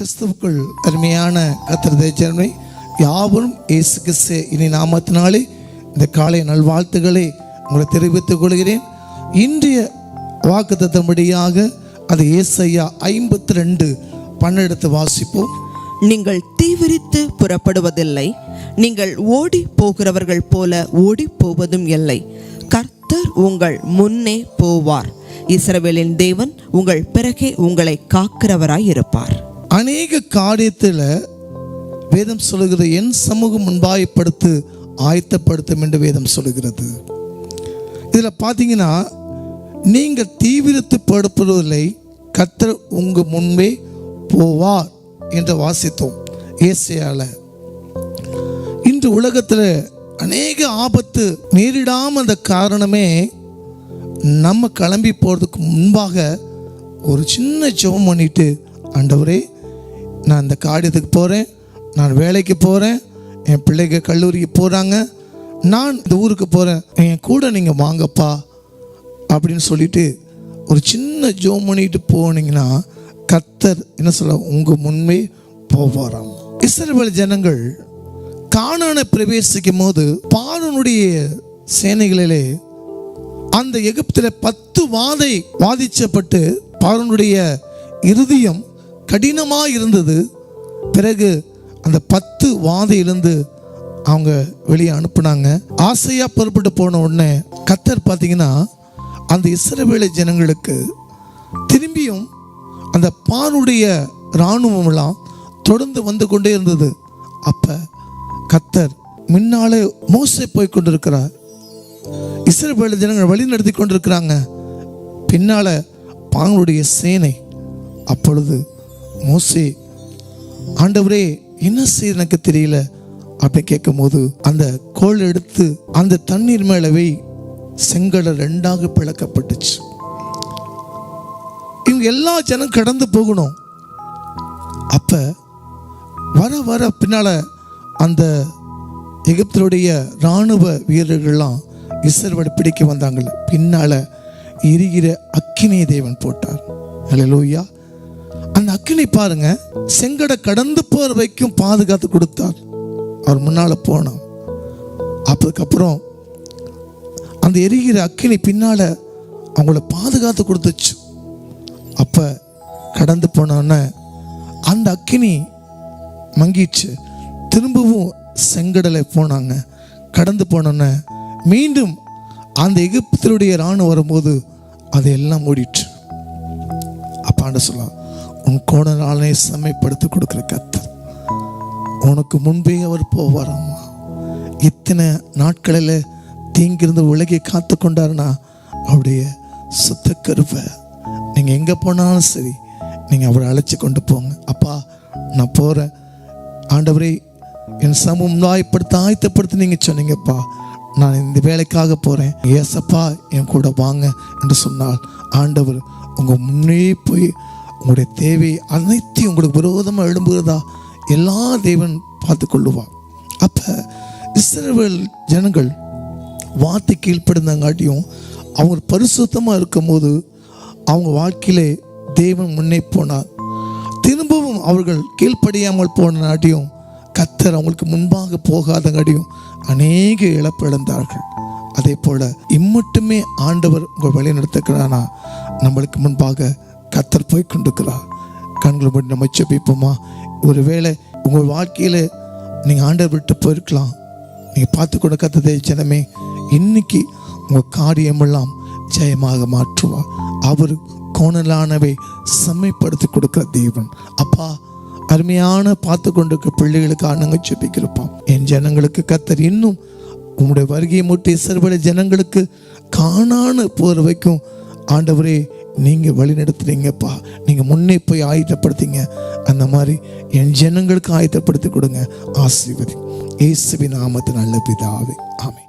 கிறிஸ்துவுக்குள் அருமையான கர்த்தருடைய ஜனமே யாவரும் இயேசு கிறிஸ்து இனி நாமத்தினாலே இந்த காலை நல்வாழ்த்துக்களை உங்களை தெரிவித்துக் கொள்கிறேன். இன்றைய வாக்குத்தத்தம்படியாக அது ஏசாயா 52:12 வாசிப்போம். நீங்கள் தீவிரித்து புறப்படுவதில்லை, நீங்கள் ஓடி போகிறவர்கள் போல ஓடி போவதும் இல்லை. கர்த்தர் உங்கள் முன்னே போவார். இஸ்ரவேலின் தேவன் உங்கள் பிறகே உங்களை காக்கிறவராய் இருப்பார். அநேக காரியத்தில் வேதம் சொல்லுகிறது, என் சமூகம் முன்பாயப்படுத்து ஆயத்தப்படுத்தும் என்று வேதம் சொல்லுகிறது. இதில் பார்த்தீங்கன்னா, நீங்கள் தீவிரத்து படுத்துவதில்லை, கர்த்தர் உங்கள் முன்பே போவார் என்று வாசித்தோம் ஏசாயால. இன்று உலகத்தில் அநேக ஆபத்து நேரிடாமல் அந்த காரணமே நம்ம கிளம்பி போகிறதுக்கு முன்பாக ஒரு சின்ன ஜெபம் பண்ணிட்டு, ஆண்டவரே நான் இந்த காரியத்துக்கு போகிறேன், நான் வேலைக்கு போகிறேன், என் பிள்ளைங்க கல்லூரிக்கு போகிறாங்க, நான் இந்த ஊருக்கு போகிறேன், என் கூட நீங்கள் வாங்கப்பா அப்படின்னு சொல்லிட்டு ஒரு சின்ன ஜெபம் பண்ணிட்டு போனீங்கன்னா கர்த்தர் என்ன சொல்ல உங்கள் முன்பே போவாராம். இஸ்ரவேல் ஜனங்கள் கானானை பிரவேசிக்கும் போது பார்வோனுடைய சேனைகளிலே அந்த எகிப்தில் 10 வாதை வாதிச்சப்பட்டு பார்வோனுடைய இருதயம் கடினமாக இருந்தது. பிறகு அந்த 10 வாதையிலிருந்து அவங்க வெளியே அனுப்புனாங்க. ஆசையாக புறப்பட்டு போன உடனே கர்த்தர் பார்த்தீங்கன்னா அந்த இஸ்ரவேல் ஜனங்களுக்கு திரும்பியும் அந்த பார்வோனுடைய இராணுவமெல்லாம் தொடர்ந்து வந்து கொண்டே இருந்தது. அப்போ கர்த்தர் முன்னாலே மோசே போய் கொண்டிருக்கிறார், இஸ்ரவேல் ஜனங்கள் வழி நடத்தி கொண்டிருக்கிறாங்க, பின்னால பார்வோனுடைய சேனை. அப்பொழுது மோசே, ஆண்டவரே என்ன செய்ய எனக்கு தெரியல அப்படி கேட்கும் போது அந்த கோல் எடுத்து அந்த தண்ணீர் மேல வை, செங்கடல் 2ஆக பிளக்கப்பட்டுச்சு. இவங்க எல்லா ஜனம் கடந்து போகணும். அப்ப வர வர பின்னால அந்த எகிப்தினுடைய இராணுவ வீரர்கள்லாம் இஸ்ரவேலை பிடிக்க வந்தாங்க. பின்னால எரிகிற அக்கினியை தேவன் போட்டார். ஹல்லேலூயா. அந்த அக்கினி பாருங்க, செங்கடை கடந்து போற வரைக்கும் பாதுகாத்து கொடுத்தார். அவர் முன்னால போனார். அதுக்கப்புறம் அந்த எரிகிற அக்கினி பின்னால அவங்கள பாதுகாத்து கொடுத்துச்சு. அப்ப கடந்து போனோன்னு அந்த அக்கினி மங்கிச்சு. திரும்பவும் செங்கடலை போனாங்க. கடந்து போனோன்னு மீண்டும் அந்த எகிப்தினுடைய இராணுவம் வரும்போது அதையெல்லாம் மூடிட்டு. அப்பாண்ட சொல்லலாம், உன் கோணலாலே செம்மைப்படுத்தி கொடுக்குற கர்த்தர் உனக்கு முன்பே அவர் போவாராமா. இத்தனை நாட்களில் தீங்கிருந்து உலகை காத்து கொண்டாருன்னா அவருடைய சுத்த கருவை நீங்கள் எங்கே போனாலும் சரி நீங்கள் அவரை அழைச்சி கொண்டு போங்க. அப்பா நான் போகிறேன், ஆண்டவரே என் சமூகம் ஆயத்தப்படுத்தி நீங்கள் சொன்னீங்கப்பா, நான் இந்த வேலைக்காக போகிறேன், ஏசப்பா என் கூட வாங்க என்று சொன்னால் ஆண்டவர் உங்கள் முன்னே போய் உங்களுடைய தேவை அனைத்தையும் உங்களுக்கு விரோதமாக எழும்புகிறதா எல்லா தேவன் பார்த்து கொள்ளுவார். அப்போ இஸ்ரவேல் ஜனங்கள் வார்த்தை கீழ்ப்படுந்தாங்காட்டியும் அவங்க பரிசுத்தமாக இருக்கும் போது அவங்க வாழ்க்கையிலே தேவன் முன்னே போனார். திரும்பவும் அவர்கள் கீழ்ப்படியாமல் போனாட்டியும் கர்த்தர் அவங்களுக்கு முன்பாக போகாதங்காட்டியும் அநேக இழப்பு இழந்தார்கள். அதே போல இம்மட்டுமே ஆண்டவர் உங்கள் வழி நடத்துக்கிறானா, நம்மளுக்கு முன்பாக கர்த்தர் போய் கொண்டிருக்கிறார். கண்களை மூடி நம்ம ஜெபிப்போமா? ஒருவேளை உங்கள் வாழ்க்கையில் நீங்கள் ஆண்டவர் விட்டு போயிருக்கலாம். நீங்கள் பார்த்து கொண்ட கர்த்தருடைய ஜனமே, இன்னைக்கு உங்கள் காரியமெல்லாம் ஜெயமாக மாற்றுவார். அவர் கோணலானவை செம்மைப்படுத்தி கொடுக்கிற தேவன். அப்பா, அருமையான பார்த்து கொண்டிருக்க பிள்ளைகளுக்கு நாங்கள் ஜெபிக்கிறோம். என் ஜனங்களுக்கு கர்த்தர் இன்னும் உங்களுடைய வருகையை மூட்டி இஸ்ரவேல் ஜனங்களுக்கு காணான போகிற வரைக்கும் ஆண்டவரே நீங்கள் வழி நடத்துறீங்கப்பா, நீங்கள் முன்னே போய் ஆயத்தப்படுத்திங்க. அந்த மாதிரி என் ஜனங்களுக்கு ஆயத்தப்படுத்தி கொடுங்க. ஆசீர்வதி. இயேசுவின் நாமத்தின் நல்ல பிதாவே, ஆமென்.